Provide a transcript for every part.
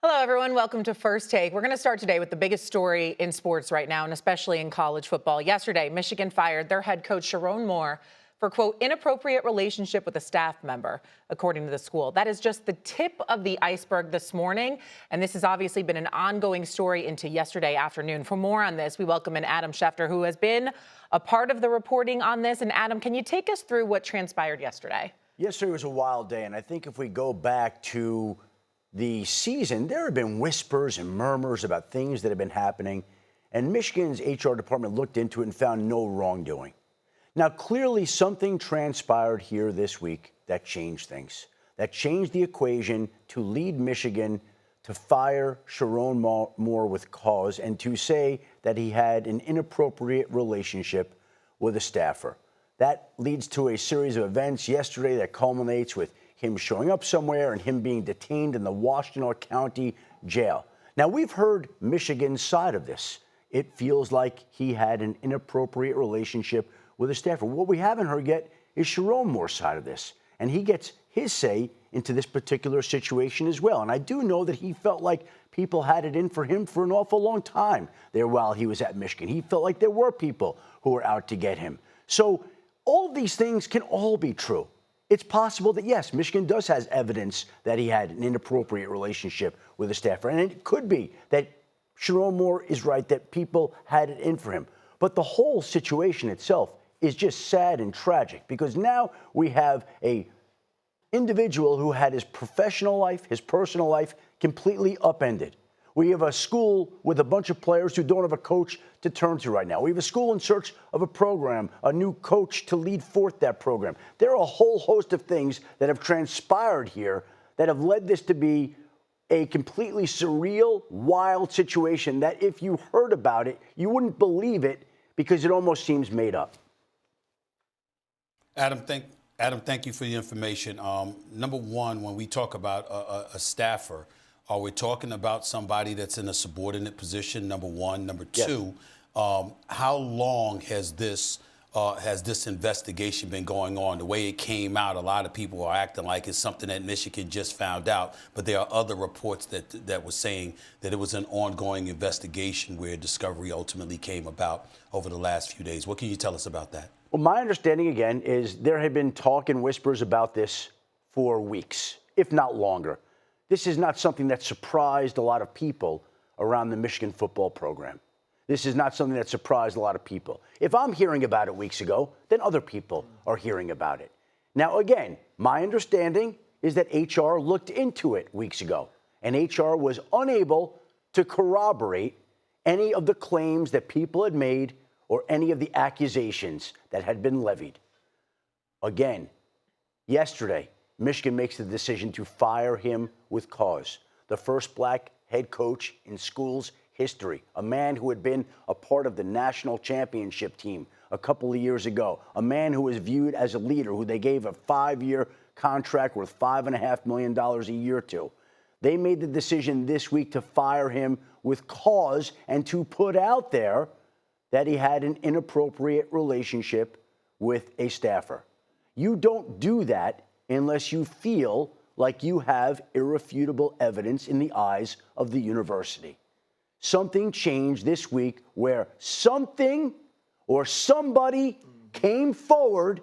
Hello, everyone. Welcome to First Take. We're going to start today with the biggest story in sports right now, and especially in college football. Yesterday, Michigan fired their head coach, Sherrone Moore, for, quote, inappropriate relationship with a staff member, according to the school. That is just the tip of the iceberg this morning, and this has obviously been an ongoing story into yesterday afternoon. For more on this, we welcome in Adam Schefter, who has been a part of the reporting on this. And Adam, can you take us through what transpired yesterday? Yesterday was a wild day, and I think if we go back to the season, there have been whispers and murmurs about things that have been happening, and Michigan's HR department looked into it and found no wrongdoing. Now, clearly something transpired here this week that changed things, that changed the equation to lead Michigan to fire Sherrone Moore with cause and to say that he had an inappropriate relationship with a staffer. That leads to a series of events yesterday that culminates with him showing up somewhere and him being detained in the Washington County jail. Now, we've heard Michigan's side of this. It feels like he had an inappropriate relationship with a staffer. What we haven't heard yet is Sherrone Moore's side of this, and he gets his say into this particular situation as well. And I do know that he felt like people had it in for him for an awful long time there while he was at Michigan. He felt like there were people who were out to get him. So all of these things can all be true. It's possible that, yes, Michigan does have evidence that he had an inappropriate relationship with a staffer. And it could be that Sherrone Moore is right, that people had it in for him. But the whole situation itself is just sad and tragic, because now we have a individual who had his professional life, his personal life completely upended. We have a school with a bunch of players who don't have a coach to turn to right now. We have a school in search of a program, a new coach to lead forth that program. There are a whole host of things that have transpired here that have led this to be a completely surreal, wild situation that if you heard about it, you wouldn't believe it because it almost seems made up. Adam, thank you for the information. Number one, when we talk about a staffer, are we talking about somebody that's in a subordinate position, number one? Number two, how long has this investigation been going on? The way it came out, a lot of people are acting like it's something that Michigan just found out, but there are other reports that were saying that it was an ongoing investigation where discovery ultimately came about over the last few days. What can you tell us about that? Well, my understanding, again, is there had been talk and whispers about this for weeks, if not longer. This is not something that surprised a lot of people around the Michigan football program. This is not something that surprised a lot of people. If I'm hearing about it weeks ago, then other people are hearing about it. Now, again, my understanding is that HR looked into it weeks ago, and HR was unable to corroborate any of the claims that people had made or any of the accusations that had been levied. Again, yesterday, Michigan makes the decision to fire him with cause. The first black head coach in school's history, a man who had been a part of the national championship team a couple of years ago, a man who was viewed as a leader, who they gave a 5-year contract worth $5.5 million a year to. They made the decision this week to fire him with cause and to put out there that he had an inappropriate relationship with a staffer. You don't do that unless you feel like you have irrefutable evidence in the eyes of the university. Something changed this week where something or somebody came forward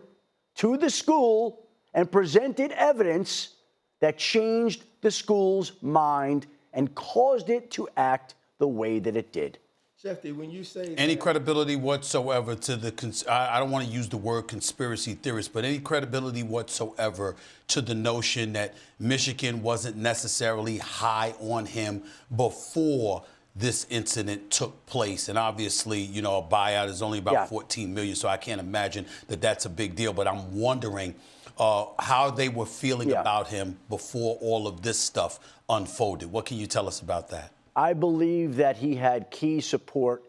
to the school and presented evidence that changed the school's mind and caused it to act the way that it did. Schefter, when you say any credibility whatsoever to the, I don't want to use the word conspiracy theorist, but any credibility whatsoever to the notion that Michigan wasn't necessarily high on him before this incident took place. And obviously, you know, a buyout is only about $14 million, so I can't imagine that that's a big deal. But I'm wondering how they were feeling about him before all of this stuff unfolded. What can you tell us about that? I believe that he had key support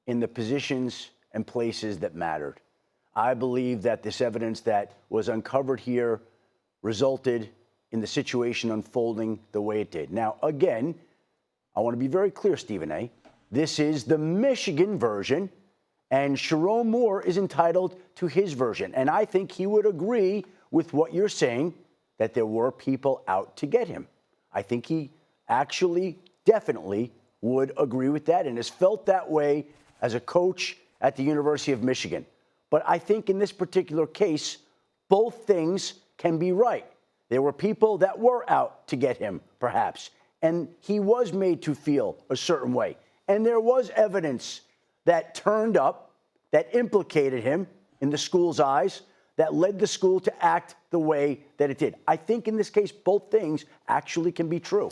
in the positions and places that mattered. I believe that this evidence that was uncovered here resulted in the situation unfolding the way it did. Now, again, I want to be very clear, Stephen A. This is the Michigan version, and Sherrone Moore is entitled to his version. And I think he would agree with what you're saying, that there were people out to get him. I think he actually definitely would agree with that and has felt that way as a coach at the University of Michigan. But I think in this particular case, both things can be right. There were people that were out to get him, perhaps, and he was made to feel a certain way. And there was evidence that turned up that implicated him in the school's eyes, that led the school to act the way that it did. I think in this case, both things actually can be true.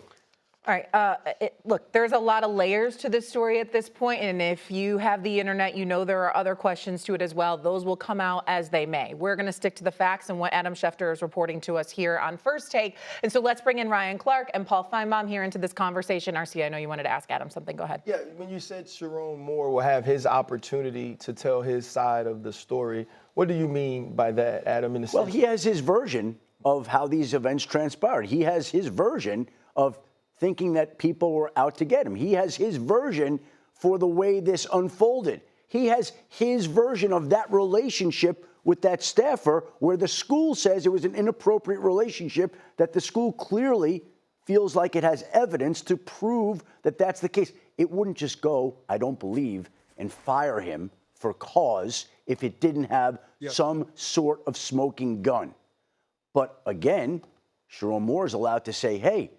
All right. Look, there's a lot of layers to this story at this point, and if you have the internet, you know there are other questions to it as well. Those will come out as they may. We're going to stick to the facts and what Adam Schefter is reporting to us here on First Take. And so let's bring in Ryan Clark and Paul Finebaum here into this conversation. RC, I know you wanted to ask Adam something. Go ahead. Yeah, when you said Sherrone Moore will have his opportunity to tell his side of the story, what do you mean by that, Adam? Well, he has his version of how these events transpired. He has his version of thinking that people were out to get him. He has his version for the way this unfolded. He has his version of that relationship with that staffer where the school says it was an inappropriate relationship, that the school clearly feels like it has evidence to prove that that's the case. It wouldn't just go, I don't believe, and fire him for cause if it didn't have some sort of smoking gun. But again, Sherrone Moore is allowed to say, hey,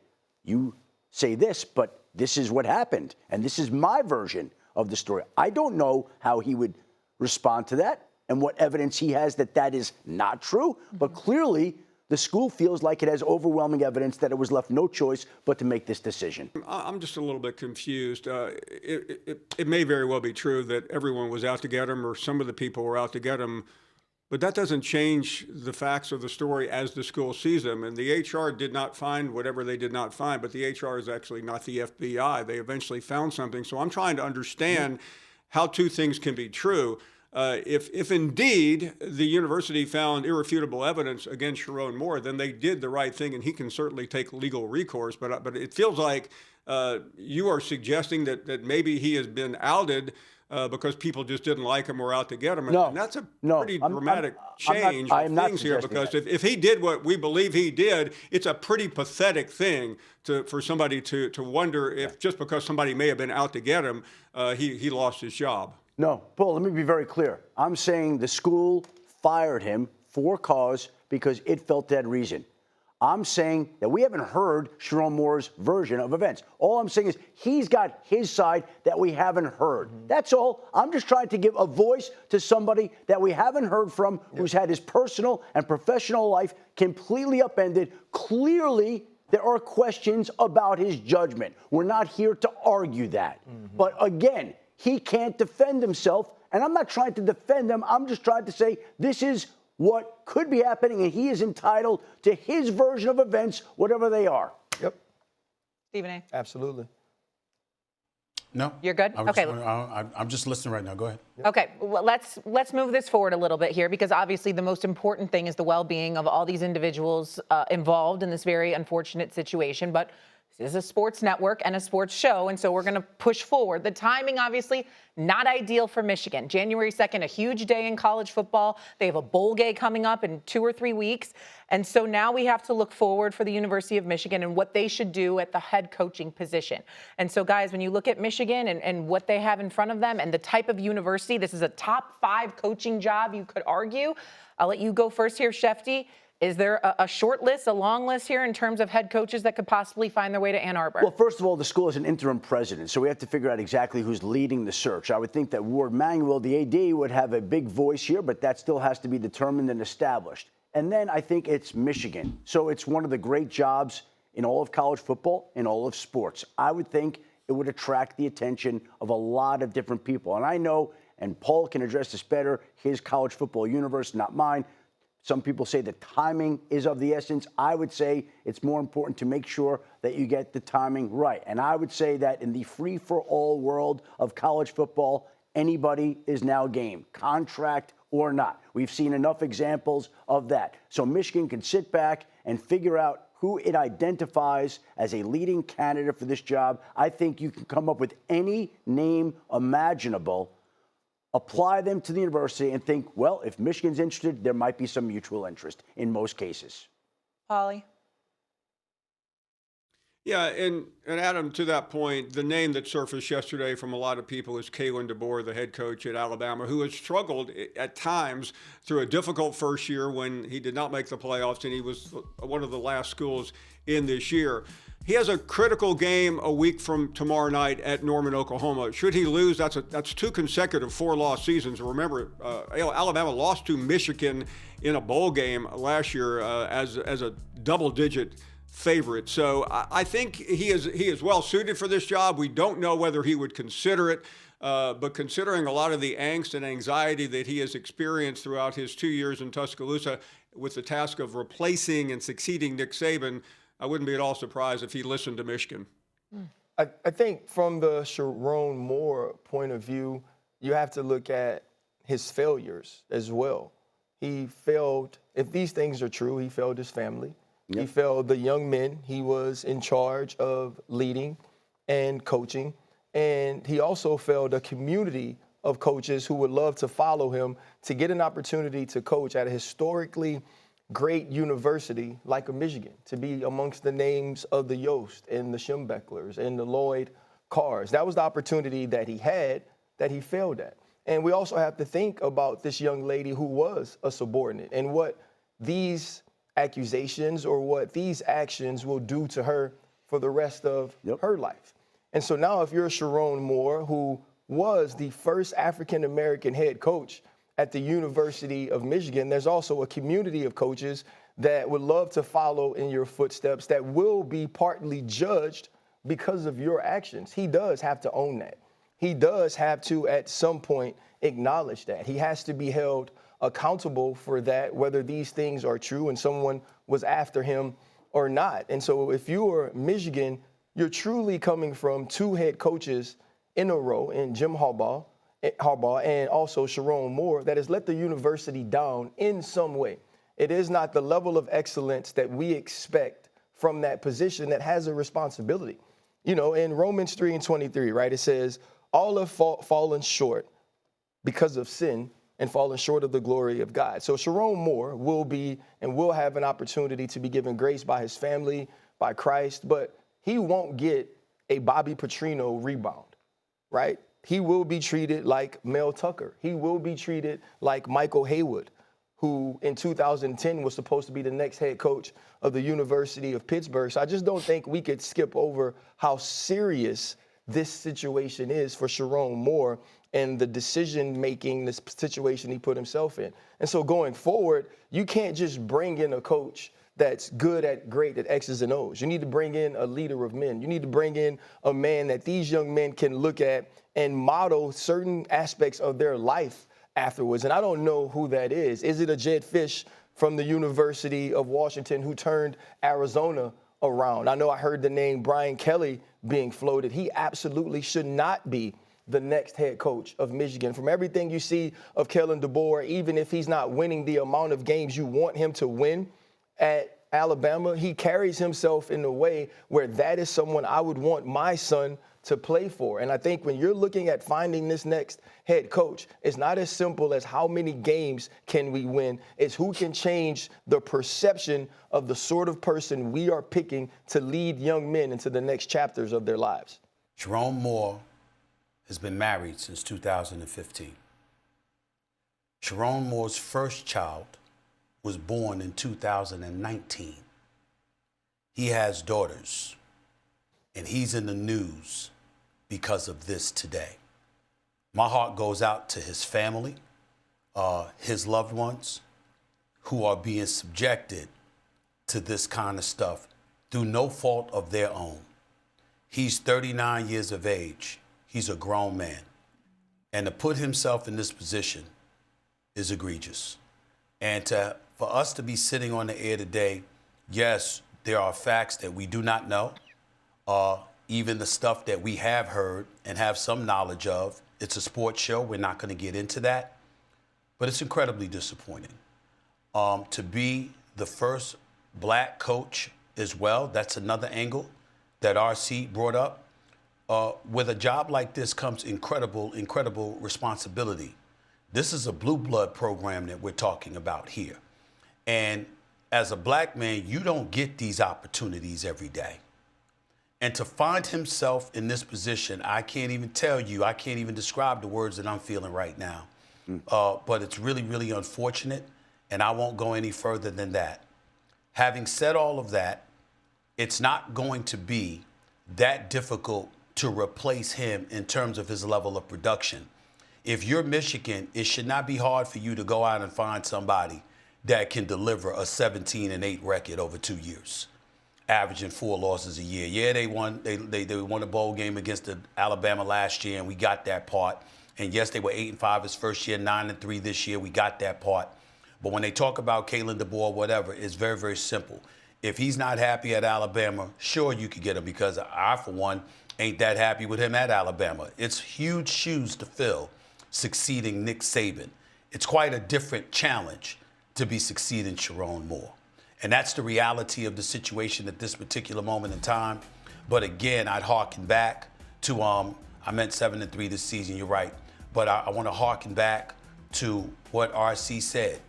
you say this, but this is what happened, and this is my version of the story. I don't know how he would respond to that and what evidence he has that that is not true, but clearly the school feels like it has overwhelming evidence that it was left no choice but to make this decision. I'm just a little bit confused. It may very well be true that everyone was out to get him or some of the people were out to get him, but that doesn't change the facts of the story as the school sees them. And the HR did not find whatever they did not find, but the HR is actually not the FBI. They eventually found something. So I'm trying to understand how two things can be true. If indeed the university found irrefutable evidence against Sherrone Moore, then they did the right thing, and he can certainly take legal recourse. But it feels like you are suggesting that maybe he has been outed because people just didn't like him or out to get him. And that's a pretty dramatic change of things here, because if he did what we believe he did, it's a pretty pathetic thing for somebody to wonder if just because somebody may have been out to get him, he lost his job. No, Paul, let me be very clear. I'm saying the school fired him for cause because it felt that reason. I'm saying that we haven't heard Sherrone Moore's version of events. All I'm saying is he's got his side that we haven't heard. That's all. I'm just trying to give a voice to somebody that we haven't heard from, who's had his personal and professional life completely upended. Clearly, there are questions about his judgment. We're not here to argue that. But again, he can't defend himself, and I'm not trying to defend him. I'm just trying to say this is what could be happening, and he is entitled to his version of events, whatever they are. Yep. Stephen A. Absolutely. No. You're good? Okay. I'm just listening right now. Go ahead. Okay, well, let's move this forward a little bit here, because obviously the most important thing is the well-being of all these individuals involved in this very unfortunate situation. But this is a sports network and a sports show, and so we're going to push forward. The timing, obviously, not ideal for Michigan. January 2nd, a huge day in college football. They have a bowl game coming up in 2 or 3 weeks. And so now we have to look forward for the University of Michigan and what they should do at the head coaching position. And so, guys, when you look at Michigan and what they have in front of them and the type of university, this is a top 5 coaching job, you could argue. I'll let you go first here, Schefter. Is there a short list, a long list here in terms of head coaches that could possibly find their way to Ann Arbor? Well, first of all, the school has an interim president, so we have to figure out exactly who's leading the search. I would think that Ward Manuel, the AD, would have a big voice here, but that still has to be determined and established. And then I think it's Michigan. So it's one of the great jobs in all of college football, in all of sports. I would think it would attract the attention of a lot of different people. And I know, and Paul can address this better, his college football universe, not mine. Some people say the timing is of the essence. I would say it's more important to make sure that you get the timing right. And I would say that in the free-for-all world of college football, anybody is now game, contract or not. We've seen enough examples of that. So Michigan can sit back and figure out who it identifies as a leading candidate for this job. I think you can come up with any name imaginable, apply them to the university, and think, well, if Michigan's interested, there might be some mutual interest in most cases. Polly? Yeah, and Adam, to that point, the name that surfaced yesterday from a lot of people is Kalen DeBoer, the head coach at Alabama, who has struggled at times through a difficult first year when he did not make the playoffs and he was one of the last schools in this year. He has a critical game a week from tomorrow night at Norman, Oklahoma. Should he lose, that's two consecutive 4-loss seasons. Remember, Alabama lost to Michigan in a bowl game last year as a double-digit favorite. So I think he is well suited for this job. We don't know whether he would consider it, but considering a lot of the angst and anxiety that he has experienced throughout his 2 years in Tuscaloosa with the task of replacing and succeeding Nick Saban, I wouldn't be at all surprised if he listened to Michigan. I think from the Sherrone Moore point of view, you have to look at his failures as well. He failed, if these things are true, he failed his family. He failed the young men he was in charge of leading and coaching. And he also failed a community of coaches who would love to follow him to get an opportunity to coach at a historically great university like a Michigan, to be amongst the names of the Yost and the Schembechlers and the Lloyd Carrs. That was the opportunity that he had that he failed at. And we also have to think about this young lady who was a subordinate and what these accusations or what these actions will do to her for the rest of her life. And so now if you're Sherrone Moore, who was the first African-American head coach at the University of Michigan, there's also a community of coaches that would love to follow in your footsteps that will be partly judged because of your actions. He does have to own that. He does have to, at some point, acknowledge that. He has to be held accountable for that, whether these things are true and someone was after him or not. And so if you're Michigan, you're truly coming from two head coaches in a row, in Jim Harbaugh and also Sherrone Moore, that has let the university down in some way. It is not the level of excellence that we expect from that position that has a responsibility. You know, in Romans 3:23, right, it says, all have fallen short because of sin and fallen short of the glory of God. So Sherrone Moore will be and will have an opportunity to be given grace by his family, by Christ, but he won't get a Bobby Petrino rebound, right? He will be treated like Mel Tucker. He will be treated like Michael Haywood, who in 2010 was supposed to be the next head coach of the University of Pittsburgh. So I just don't think we could skip over how serious this situation is for Sherrone Moore and the decision-making, this situation he put himself in. And so going forward, you can't just bring in a coach that's great at X's and O's. You need to bring in a leader of men. You need to bring in a man that these young men can look at and model certain aspects of their life afterwards. And I don't know who that is. Is it a Jed Fish from the University of Washington who turned Arizona around? I know I heard the name Brian Kelly being floated. He absolutely should not be the next head coach of Michigan. From everything you see of Kalen DeBoer, even if he's not winning the amount of games you want him to win at Alabama, he carries himself in a way where that is someone I would want my son to play for. And I think when you're looking at finding this next head coach, it's not as simple as how many games can we win. It's who can change the perception of the sort of person we are picking to lead young men into the next chapters of their lives. Sherrone Moore has been married since 2015. Sherrone Moore's first child was born in 2019. He has daughters, and he's in the news because of this today. My heart goes out to his family, his loved ones, who are being subjected to this kind of stuff through no fault of their own. He's 39 years of age. He's a grown man. And to put himself in this position is egregious. And for us to be sitting on the air today, yes, there are facts that we do not know. Even the stuff that we have heard and have some knowledge of. It's a sports show. We're not going to get into that. But it's incredibly disappointing. To be the first black coach as well, that's another angle that RC brought up. With a job like this comes incredible responsibility. This is a blue blood program that we're talking about here. And as a black man, you don't get these opportunities every day. And to find himself in this position, I can't even tell you, I can't even describe the words that I'm feeling right now. But it's really, really unfortunate, and I won't go any further than that. Having said all of that, it's not going to be that difficult to replace him in terms of his level of production. If you're Michigan, it should not be hard for you to go out and find somebody that can deliver a 17-8 record over 2 years, averaging 4 losses a year. Yeah, they won a bowl game against Alabama last year, and we got that part. And yes, they were 8-5 his first year, 9-3 this year. We got that part. But when they talk about Kalen DeBoer, whatever, it's very, very simple. If he's not happy at Alabama, sure, you could get him, because I, for one, ain't that happy with him at Alabama. It's huge shoes to fill succeeding Nick Saban. It's quite a different challenge to be succeeding Sherrone Moore. And that's the reality of the situation at this particular moment in time. But again, I'd harken back to, I meant 7-3 this season, you're right. But I want to harken back to what RC said.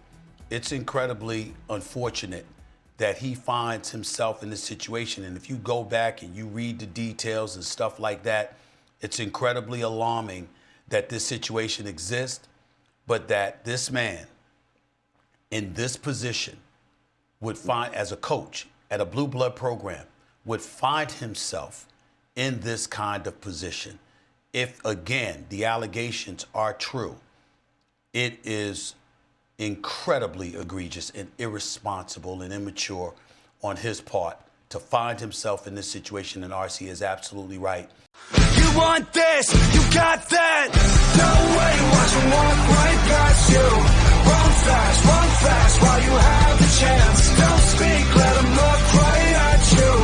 It's incredibly unfortunate that he finds himself in this situation. And if you go back and you read the details and stuff like that, it's incredibly alarming that this situation exists, but that this man in this position would find, as a coach at a blue blood program, would find himself in this kind of position. If, again, the allegations are true, it is incredibly egregious and irresponsible and immature on his part to find himself in this situation, and RC is absolutely right. You want this, you got that. No way, watch them walk right past you. Run fast while you have the chance. Don't speak loud.